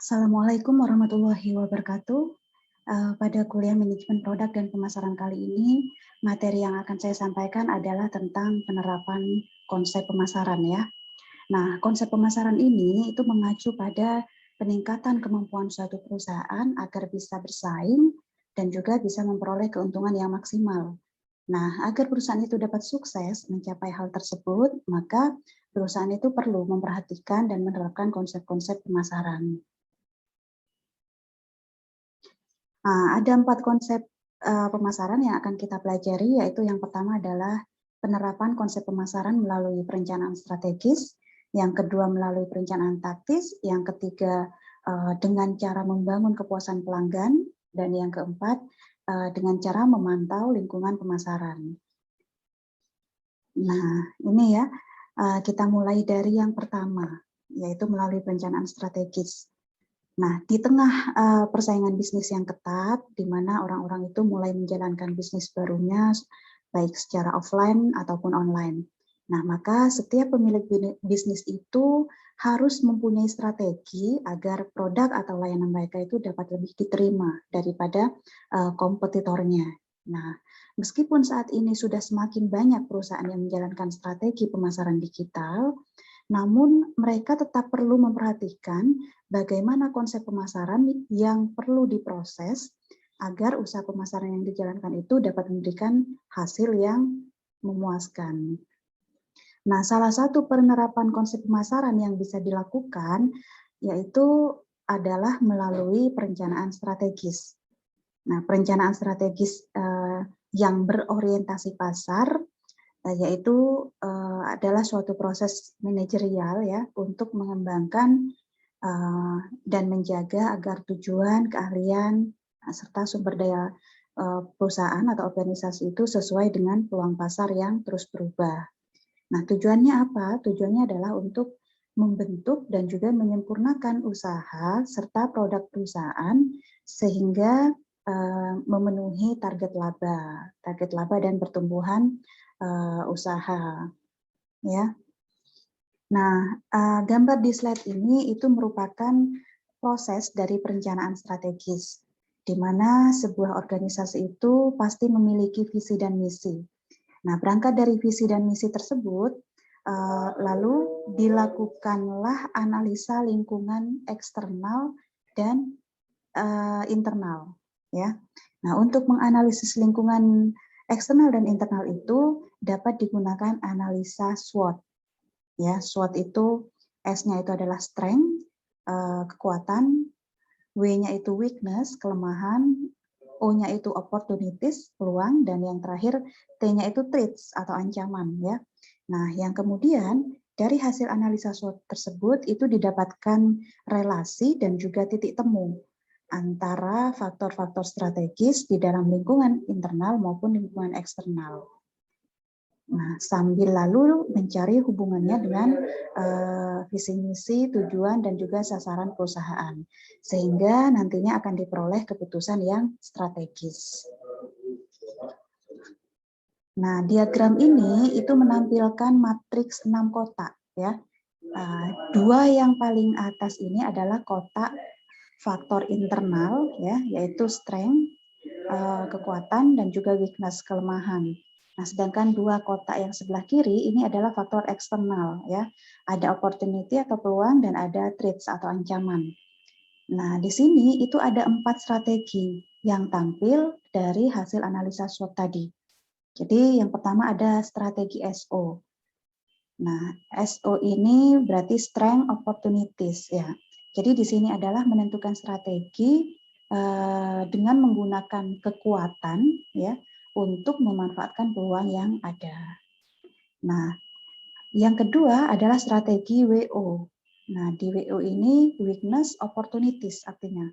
Assalamualaikum warahmatullahi wabarakatuh. Pada kuliah manajemen produk dan pemasaran kali ini, materi yang akan saya sampaikan adalah tentang penerapan konsep pemasaran ya. Nah, konsep pemasaran ini itu mengacu pada peningkatan kemampuan suatu perusahaan agar bisa bersaing dan juga bisa memperoleh keuntungan yang maksimal. Nah, agar perusahaan itu dapat sukses mencapai hal tersebut, maka perusahaan itu perlu memperhatikan dan menerapkan konsep-konsep pemasaran. Nah, ada 4 konsep pemasaran yang akan kita pelajari, yaitu yang pertama adalah penerapan konsep pemasaran melalui perencanaan strategis, yang kedua melalui perencanaan taktis, yang ketiga dengan cara membangun kepuasan pelanggan, dan yang keempat dengan cara memantau lingkungan pemasaran. Nah, ini ya, kita mulai dari yang pertama, yaitu melalui perencanaan strategis. Nah, di tengah persaingan bisnis yang ketat, di mana orang-orang itu mulai menjalankan bisnis barunya, baik secara offline ataupun online. Nah, maka setiap pemilik bisnis itu harus mempunyai strategi agar produk atau layanan mereka itu dapat lebih diterima daripada kompetitornya. Nah, meskipun saat ini sudah semakin banyak perusahaan yang menjalankan strategi pemasaran digital, namun mereka tetap perlu memperhatikan bagaimana konsep pemasaran yang perlu diproses agar usaha pemasaran yang dijalankan itu dapat memberikan hasil yang memuaskan. Nah, salah satu penerapan konsep pemasaran yang bisa dilakukan yaitu adalah melalui perencanaan strategis. Nah, perencanaan strategis yang berorientasi pasar yaitu adalah suatu proses manajerial ya untuk mengembangkan dan menjaga agar tujuan, keahlian, serta sumber daya perusahaan atau organisasi itu sesuai dengan peluang pasar yang terus berubah. Nah, tujuannya apa? Tujuannya adalah untuk membentuk dan juga menyempurnakan usaha serta produk perusahaan sehingga memenuhi target laba dan pertumbuhan usaha. Ya. Nah, gambar di slide ini itu merupakan proses dari perencanaan strategis, di mana sebuah organisasi itu pasti memiliki visi dan misi. Nah, berangkat dari visi dan misi tersebut, lalu dilakukanlah analisa lingkungan eksternal dan internal. Ya. Nah, untuk menganalisis lingkungan eksternal dan internal itu dapat digunakan analisa SWOT. Ya, SWOT itu S-nya itu adalah strength, kekuatan, W-nya itu weakness, kelemahan, O-nya itu opportunities, peluang, dan yang terakhir T-nya itu threats atau ancaman ya. Nah, yang kemudian dari hasil analisa SWOT tersebut itu didapatkan relasi dan juga titik temu antara faktor-faktor strategis di dalam lingkungan internal maupun lingkungan eksternal. Nah, sambil lalu mencari hubungannya dengan visi misi, tujuan, dan juga sasaran perusahaan. Sehingga nantinya akan diperoleh keputusan yang strategis. Nah, diagram ini itu menampilkan matriks 6 kotak. Ya. Dua yang paling atas ini adalah kotak faktor internal, ya, yaitu strength, kekuatan, dan juga weakness, kelemahan. Nah, sedangkan dua kotak yang sebelah kiri ini adalah faktor eksternal, ya. Ada opportunity atau peluang dan ada threats atau ancaman. Nah, di sini itu ada 4 strategi yang tampil dari hasil analisa SWOT tadi. Jadi yang pertama ada strategi SO. Nah, SO ini berarti strength opportunities ya. Jadi di sini adalah menentukan strategi dengan menggunakan kekuatan ya untuk memanfaatkan peluang yang ada. Nah, yang kedua adalah strategi WO. Nah, di WO ini weakness opportunities artinya.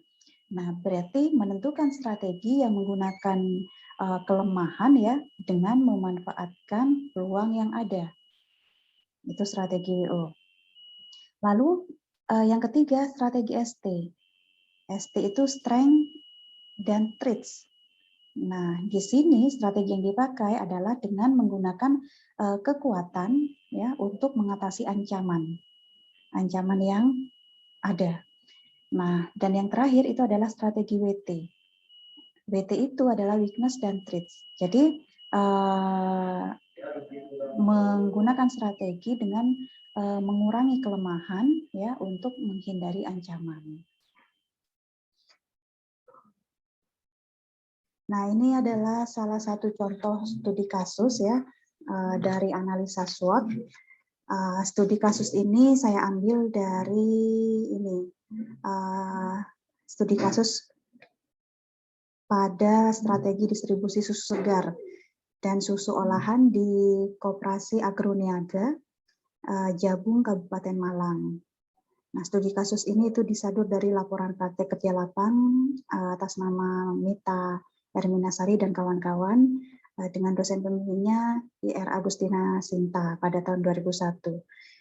Nah, berarti menentukan strategi yang menggunakan kelemahan ya dengan memanfaatkan peluang yang ada. Itu strategi WO. Lalu yang ketiga strategi ST. ST itu strength dan traits. Nah, di sini strategi yang dipakai adalah dengan menggunakan kekuatan ya untuk mengatasi ancaman yang ada. Nah, dan yang terakhir itu adalah strategi WT. WT itu adalah weakness dan threats. Jadi menggunakan strategi dengan mengurangi kelemahan ya untuk menghindari ancaman. Nah, ini adalah salah satu contoh studi kasus ya dari analisa SWOT. Studi kasus ini saya ambil dari ini studi kasus pada strategi distribusi susu segar dan susu olahan di Koperasi Agroniaga Jabung Kabupaten Malang. Nah, studi kasus ini itu disadur dari laporan praktek kerja lapang atas nama Mita Herminasari dan kawan-kawan dengan dosen pembimbingnya IR Agustina Sinta pada tahun 2001.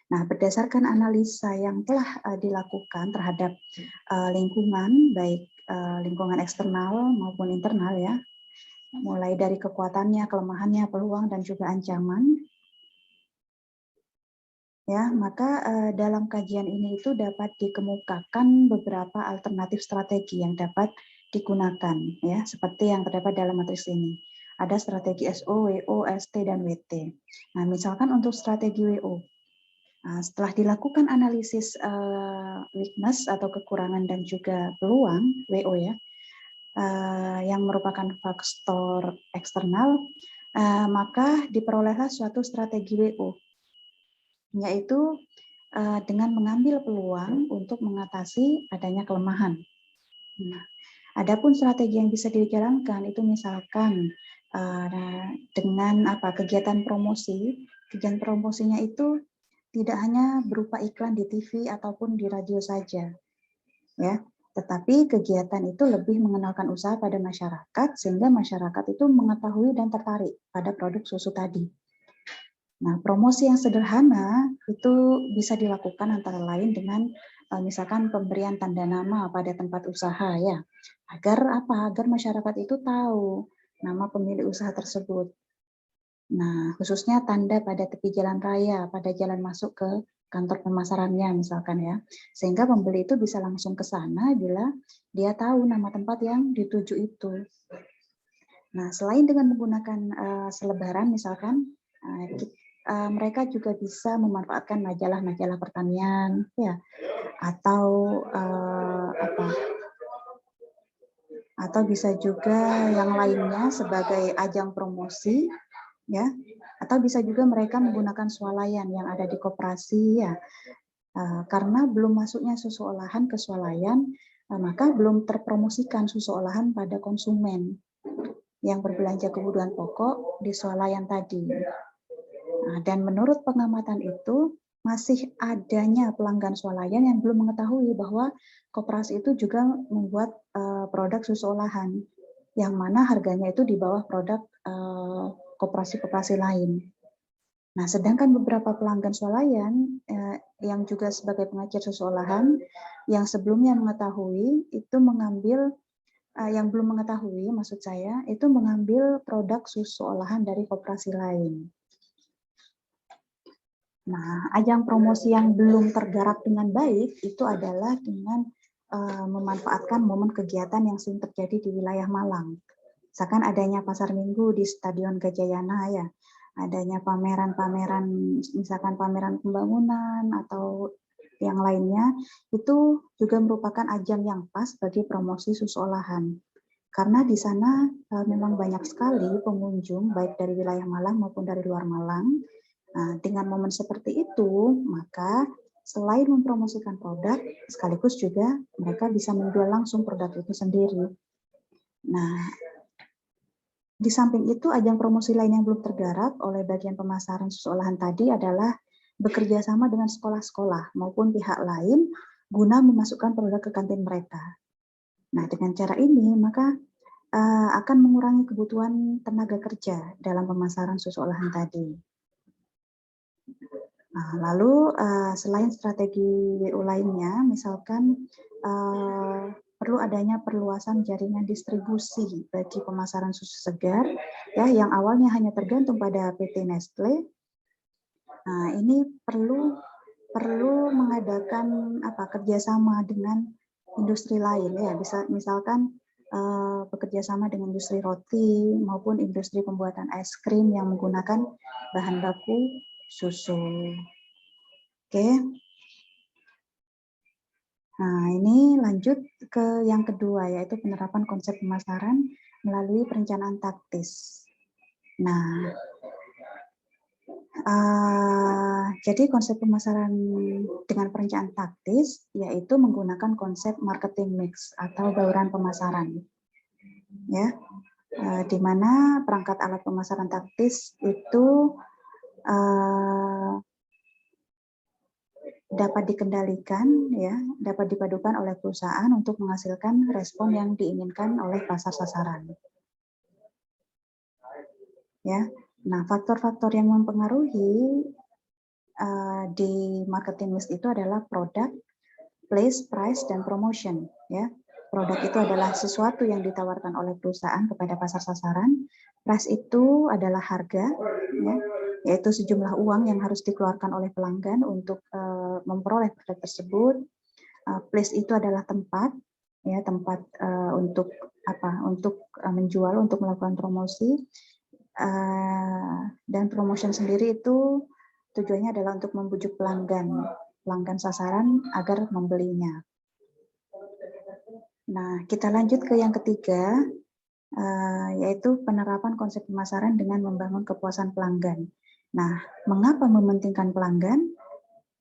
Nah, berdasarkan analisa yang telah dilakukan terhadap lingkungan, baik lingkungan eksternal maupun internal ya, mulai dari kekuatannya, kelemahannya, peluang, dan juga ancaman, ya, maka dalam kajian ini itu dapat dikemukakan beberapa alternatif strategi yang dapat digunakan, ya, seperti yang terdapat dalam matriks ini. Ada strategi SO, WO, ST, dan WT. Nah, misalkan untuk strategi WO, setelah dilakukan analisis weakness atau kekurangan dan juga peluang WO ya, yang merupakan faktor eksternal, maka diperolehlah suatu strategi WO, yaitu dengan mengambil peluang untuk mengatasi adanya kelemahan. Nah, adapun strategi yang bisa dijalankan itu misalkan dengan kegiatan promosi. Kegiatan promosinya itu tidak hanya berupa iklan di TV ataupun di radio saja, ya. Tetapi kegiatan itu lebih mengenalkan usaha pada masyarakat sehingga masyarakat itu mengetahui dan tertarik pada produk susu tadi. Nah, promosi yang sederhana itu bisa dilakukan antara lain dengan misalkan pemberian tanda nama pada tempat usaha ya. Agar apa? Agar masyarakat itu tahu nama pemilik usaha tersebut. Nah, khususnya tanda pada tepi jalan raya, pada jalan masuk ke kantor pemasarannya misalkan ya. Sehingga pembeli itu bisa langsung ke sana bila dia tahu nama tempat yang dituju itu. Nah, selain dengan menggunakan selebaran misalkan mereka juga bisa memanfaatkan majalah-majalah pertanian ya, atau atau bisa juga yang lainnya sebagai ajang promosi ya, atau bisa juga mereka menggunakan swalayan yang ada di koperasi ya, karena belum masuknya susu olahan ke swalayan, maka belum terpromosikan susu olahan pada konsumen yang berbelanja kebutuhan pokok di swalayan tadi. Nah, dan menurut pengamatan itu masih adanya pelanggan swalayan yang belum mengetahui bahwa koperasi itu juga membuat produk susu olahan yang mana harganya itu di bawah produk koperasi-koperasi lain. Nah, sedangkan beberapa pelanggan swalayan yang juga sebagai pengecir susu olahan yang sebelumnya mengetahui itu mengambil yang belum mengetahui maksud saya itu mengambil produk susu olahan dari koperasi lain. Nah, ajang promosi yang belum tergarap dengan baik itu adalah dengan memanfaatkan momen kegiatan yang sering terjadi di wilayah Malang. Misalkan adanya pasar minggu di Stadion Gajayana ya, adanya pameran-pameran, misalkan pameran pembangunan atau yang lainnya, itu juga merupakan ajang yang pas bagi promosi susu olahan. Karena di sana memang banyak sekali pengunjung, baik dari wilayah Malang maupun dari luar Malang. Nah, dengan momen seperti itu, maka selain mempromosikan produk, sekaligus juga mereka bisa menjual langsung produk itu sendiri. Nah, di samping itu, ajang promosi lain yang belum tergarap oleh bagian pemasaran susu olahan tadi adalah bekerja sama dengan sekolah-sekolah maupun pihak lain guna memasukkan produk ke kantin mereka. Nah, dengan cara ini, maka akan mengurangi kebutuhan tenaga kerja dalam pemasaran susu olahan tadi. Nah, lalu selain strategi WO lainnya, misalkan perlu adanya perluasan jaringan distribusi bagi pemasaran susu segar, ya yang awalnya hanya tergantung pada PT Nestle. Nah, ini perlu mengadakan kerjasama dengan industri lain ya, bisa misalkan bekerja sama dengan industri roti maupun industri pembuatan es krim yang menggunakan bahan baku susu. Oke. Nah, ini lanjut ke yang kedua, yaitu penerapan konsep pemasaran melalui perencanaan taktis. Nah, jadi konsep pemasaran dengan perencanaan taktis yaitu menggunakan konsep marketing mix atau bauran pemasaran, ya, di mana perangkat alat pemasaran taktis itu dapat dikendalikan, ya, dapat dipadukan oleh perusahaan untuk menghasilkan respon yang diinginkan oleh pasar sasaran. Ya, nah faktor-faktor yang mempengaruhi di marketing mix itu adalah produk, place, price, dan promotion. Ya, produk itu adalah sesuatu yang ditawarkan oleh perusahaan kepada pasar sasaran. Price itu adalah harga, ya, yaitu sejumlah uang yang harus dikeluarkan oleh pelanggan untuk memperoleh produk tersebut. Place itu adalah tempat, ya, tempat untuk apa? Untuk menjual, untuk melakukan promosi. Dan promotion sendiri itu tujuannya adalah untuk membujuk pelanggan sasaran agar membelinya. Nah, kita lanjut ke yang ketiga, yaitu penerapan konsep pemasaran dengan membangun kepuasan pelanggan. Nah, mengapa mementingkan pelanggan?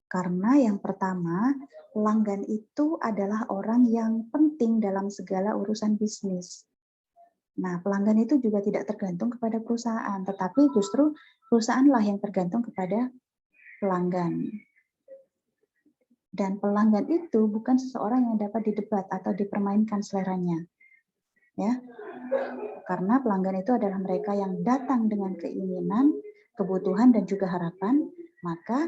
Karena yang pertama, pelanggan itu adalah orang yang penting dalam segala urusan bisnis. Nah, pelanggan itu juga tidak tergantung kepada perusahaan, tetapi justru perusahaanlah yang tergantung kepada pelanggan. Dan pelanggan itu bukan seseorang yang dapat didebat atau dipermainkan seleranya. Ya. Karena pelanggan itu adalah mereka yang datang dengan keinginan, kebutuhan, dan juga harapan, maka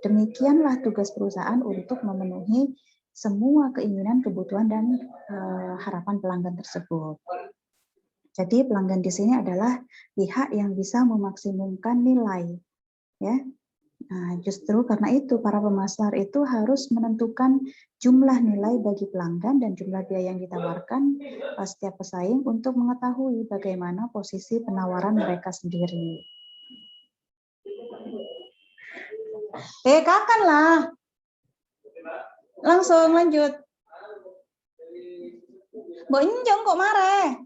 demikianlah tugas perusahaan untuk memenuhi semua keinginan, kebutuhan, dan harapan pelanggan tersebut. Jadi pelanggan di sini adalah pihak yang bisa memaksimumkan nilai, ya. Nah, justru karena itu para pemasar itu harus menentukan jumlah nilai bagi pelanggan dan jumlah biaya yang ditawarkan setiap pesaing untuk mengetahui bagaimana posisi penawaran mereka sendiri. Kakan lah. Langsung lanjut. Mbok Injong kok marah?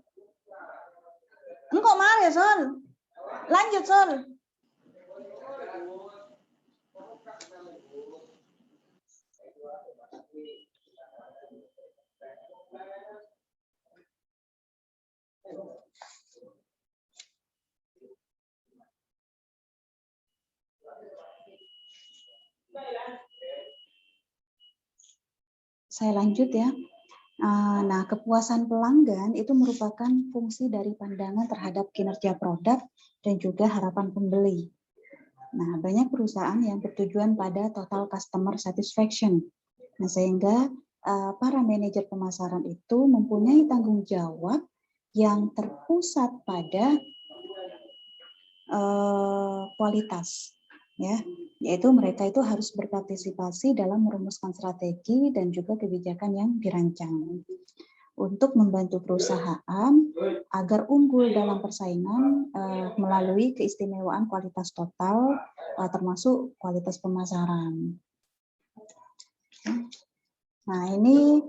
Engkau marah, Sol. Lanjut, Sol. Saya lanjut ya. Nah, kepuasan pelanggan itu merupakan fungsi dari pandangan terhadap kinerja produk dan juga harapan pembeli. Nah, banyak perusahaan yang bertujuan pada total customer satisfaction. Nah, sehingga para manajer pemasaran itu mempunyai tanggung jawab yang terpusat pada kualitas, ya, yaitu mereka itu harus berpartisipasi dalam merumuskan strategi dan juga kebijakan yang dirancang untuk membantu perusahaan agar unggul dalam persaingan melalui keistimewaan kualitas total termasuk kualitas pemasaran. Nah, ini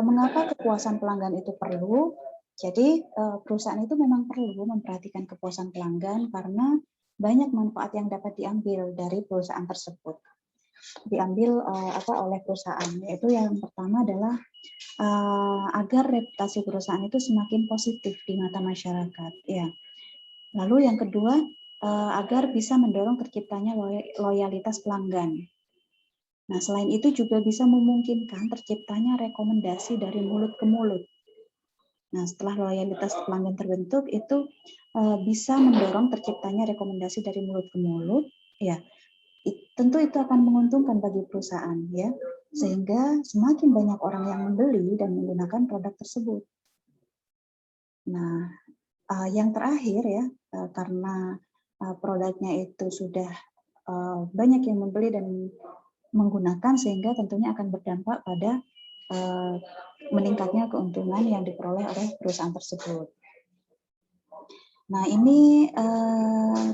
mengapa kepuasan pelanggan itu perlu? Jadi perusahaan itu memang perlu memperhatikan kepuasan pelanggan karena banyak manfaat yang dapat diambil dari perusahaan tersebut. Diambil oleh perusahaan, yaitu yang pertama adalah agar reputasi perusahaan itu semakin positif di mata masyarakat. Ya. Lalu yang kedua, agar bisa mendorong terciptanya loyalitas pelanggan. Nah, selain itu juga bisa memungkinkan terciptanya rekomendasi dari mulut ke mulut. Nah, setelah loyalitas pelanggan terbentuk, itu bisa mendorong terciptanya rekomendasi dari mulut ke mulut. Ya, tentu itu akan menguntungkan bagi perusahaan, ya, sehingga semakin banyak orang yang membeli dan menggunakan produk tersebut. Nah, yang terakhir ya, karena produknya itu sudah banyak yang membeli dan menggunakan, sehingga tentunya akan berdampak pada meningkatnya keuntungan yang diperoleh oleh perusahaan tersebut. Nah, ini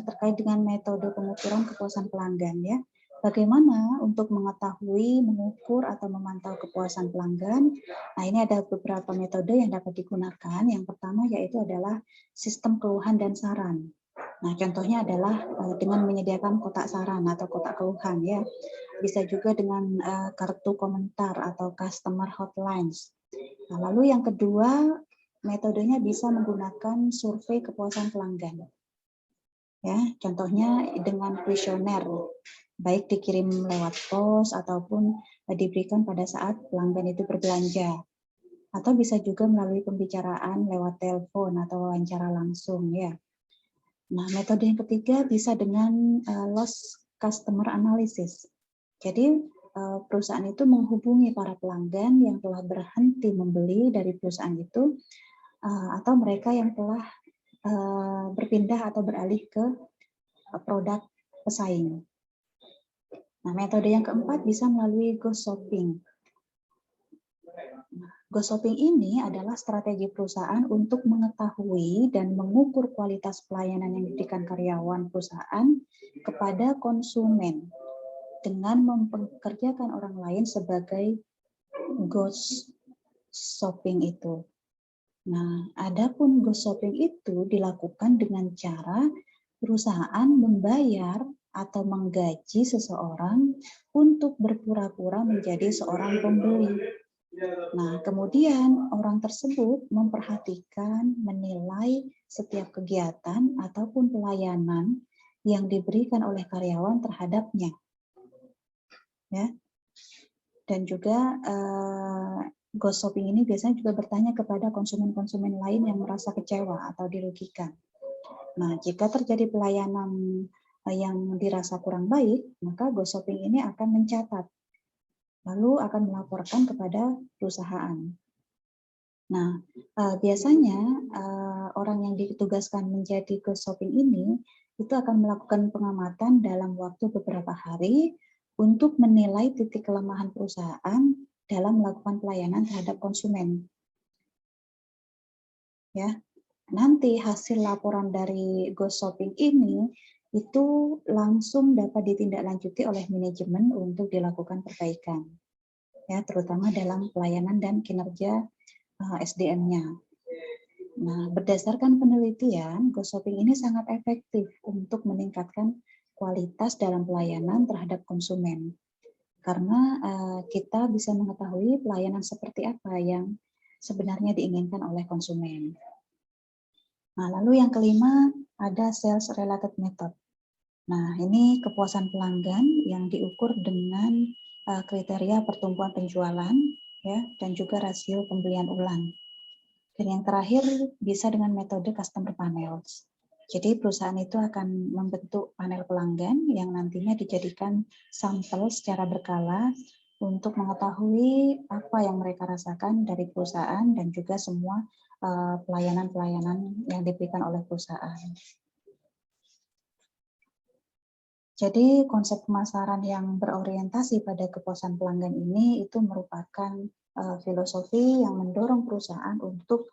terkait dengan metode pengukuran kepuasan pelanggan ya. Bagaimana untuk mengetahui, mengukur, atau memantau kepuasan pelanggan? Nah, ini ada beberapa metode yang dapat digunakan. Yang pertama yaitu adalah sistem keluhan dan saran. Nah, contohnya adalah dengan menyediakan kotak saran atau kotak keluhan ya. Bisa juga dengan kartu komentar atau customer hotlines. Nah, lalu yang kedua, metodenya bisa menggunakan survei kepuasan pelanggan. Ya, contohnya dengan kuesioner, baik dikirim lewat pos ataupun diberikan pada saat pelanggan itu berbelanja. Atau bisa juga melalui pembicaraan lewat telepon atau wawancara langsung ya. Nah, metode yang ketiga bisa dengan loss customer analysis. Jadi perusahaan itu menghubungi para pelanggan yang telah berhenti membeli dari perusahaan itu atau mereka yang telah berpindah atau beralih ke produk pesaing. Nah, metode yang keempat bisa melalui ghost shopping. Ghost shopping ini adalah strategi perusahaan untuk mengetahui dan mengukur kualitas pelayanan yang diberikan karyawan perusahaan kepada konsumen dengan mempekerjakan orang lain sebagai ghost shopping itu. Nah, adapun ghost shopping itu dilakukan dengan cara perusahaan membayar atau menggaji seseorang untuk berpura-pura menjadi seorang pembeli. Nah, kemudian orang tersebut memperhatikan, menilai setiap kegiatan ataupun pelayanan yang diberikan oleh karyawan terhadapnya. Ya. Dan juga ghost shopping ini biasanya juga bertanya kepada konsumen-konsumen lain yang merasa kecewa atau dirugikan. Nah, jika terjadi pelayanan yang dirasa kurang baik, maka ghost shopping ini akan mencatat, lalu akan melaporkan kepada perusahaan. Nah, biasanya orang yang ditugaskan menjadi ghost shopping ini itu akan melakukan pengamatan dalam waktu beberapa hari untuk menilai titik kelemahan perusahaan dalam melakukan pelayanan terhadap konsumen. Ya, nanti hasil laporan dari ghost shopping ini itu langsung dapat ditindaklanjuti oleh manajemen untuk dilakukan perbaikan, ya, terutama dalam pelayanan dan kinerja SDM-nya. Nah, berdasarkan penelitian, ghost shopping ini sangat efektif untuk meningkatkan kualitas dalam pelayanan terhadap konsumen. Karena kita bisa mengetahui pelayanan seperti apa yang sebenarnya diinginkan oleh konsumen. Nah, lalu yang kelima ada sales related method. Nah, ini kepuasan pelanggan yang diukur dengan kriteria pertumbuhan penjualan ya dan juga rasio pembelian ulang. Dan yang terakhir bisa dengan metode customer panels. Jadi perusahaan itu akan membentuk panel pelanggan yang nantinya dijadikan sampel secara berkala untuk mengetahui apa yang mereka rasakan dari perusahaan dan juga semua pelayanan-pelayanan yang diberikan oleh perusahaan. Jadi konsep pemasaran yang berorientasi pada kepuasan pelanggan ini itu merupakan filosofi yang mendorong perusahaan untuk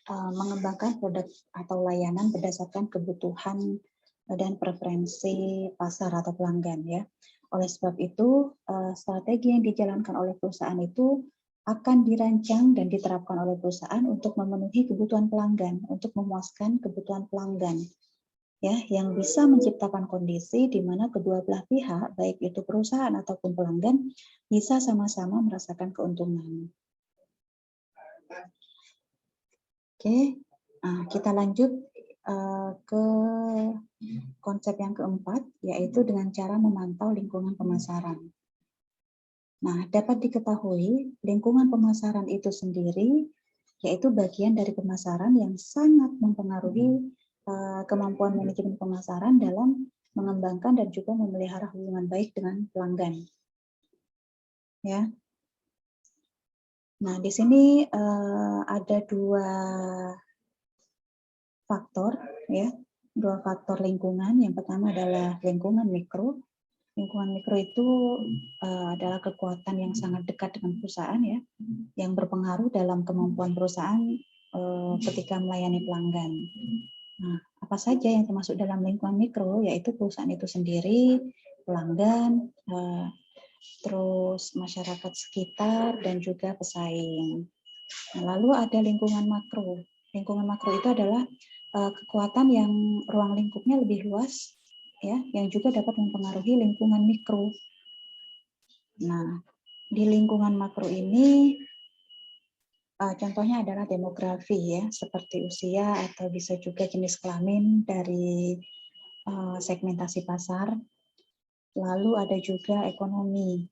mengembangkan produk atau layanan berdasarkan kebutuhan dan preferensi pasar atau pelanggan ya. Oleh sebab itu, strategi yang dijalankan oleh perusahaan itu akan dirancang dan diterapkan oleh perusahaan untuk memenuhi kebutuhan pelanggan, untuk memuaskan kebutuhan pelanggan. Ya, yang bisa menciptakan kondisi di mana kedua belah pihak, baik itu perusahaan ataupun pelanggan, bisa sama-sama merasakan keuntungan. Oke, nah, kita lanjut ke konsep yang keempat, yaitu dengan cara memantau lingkungan pemasaran. Nah, dapat diketahui lingkungan pemasaran itu sendiri, yaitu bagian dari pemasaran yang sangat mempengaruhi kemampuan manajemen pemasaran dalam mengembangkan dan juga memelihara hubungan baik dengan pelanggan. Ya. Nah, di sini ada dua faktor, ya, dua faktor lingkungan. Yang pertama adalah lingkungan mikro, Lingkungan mikro itu adalah kekuatan yang sangat dekat dengan perusahaan ya, yang berpengaruh dalam kemampuan perusahaan ketika melayani pelanggan. Nah, apa saja yang termasuk dalam lingkungan mikro, yaitu perusahaan itu sendiri, pelanggan, terus masyarakat sekitar, dan juga pesaing. Nah, lalu ada lingkungan makro. Lingkungan makro itu adalah kekuatan yang ruang lingkupnya lebih luas, ya, yang juga dapat mempengaruhi lingkungan mikro. Nah, di lingkungan makro ini contohnya adalah demografi ya, seperti usia atau bisa juga jenis kelamin dari segmentasi pasar. Lalu ada juga ekonomi.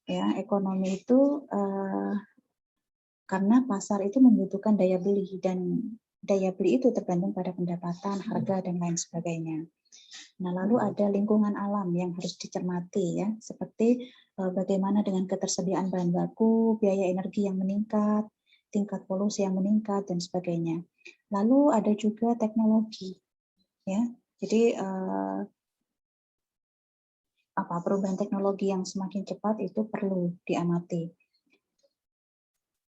Ya, ekonomi itu karena pasar itu membutuhkan daya beli dan daya beli itu tergantung pada pendapatan, harga dan lain sebagainya. Nah, lalu ada lingkungan alam yang harus dicermati ya, seperti bagaimana dengan ketersediaan bahan baku, biaya energi yang meningkat, tingkat polusi yang meningkat dan sebagainya. Lalu ada juga teknologi ya. Jadi perubahan teknologi yang semakin cepat itu perlu diamati.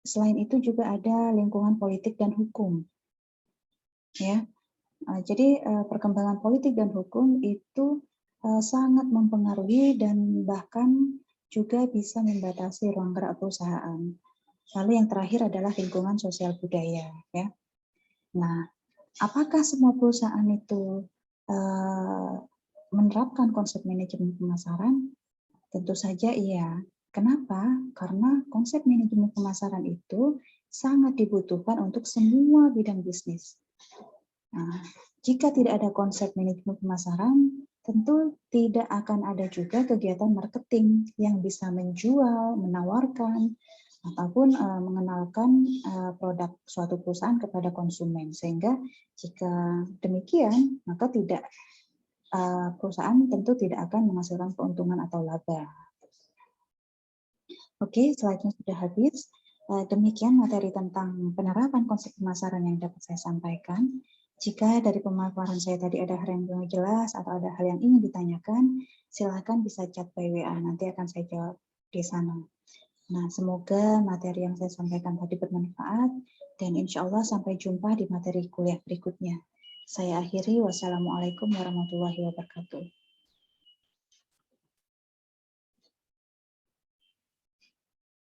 Selain itu juga ada lingkungan politik dan hukum. Ya. Jadi perkembangan politik dan hukum itu sangat mempengaruhi dan bahkan juga bisa membatasi ruang gerak perusahaan. Lalu yang terakhir adalah lingkungan sosial budaya. Ya. Nah, apakah semua perusahaan itu menerapkan konsep manajemen pemasaran? Tentu saja iya. Kenapa? Karena konsep manajemen pemasaran itu sangat dibutuhkan untuk semua bidang bisnis. Nah, jika tidak ada konsep manajemen pemasaran, tentu tidak akan ada juga kegiatan marketing yang bisa menjual, menawarkan, ataupun mengenalkan produk suatu perusahaan kepada konsumen. Sehingga jika demikian, maka perusahaan tentu tidak akan menghasilkan keuntungan atau laba. Oke, slide-nya sudah habis. Demikian materi tentang penerapan konsep pemasaran yang dapat saya sampaikan. Jika dari pemaparan saya tadi ada hal yang belum jelas atau ada hal yang ingin ditanyakan, silakan bisa chat by WA, nanti akan saya jawab di sana. Nah, semoga materi yang saya sampaikan tadi bermanfaat, dan insya Allah sampai jumpa di materi kuliah berikutnya. Saya akhiri, wassalamualaikum warahmatullahi wabarakatuh.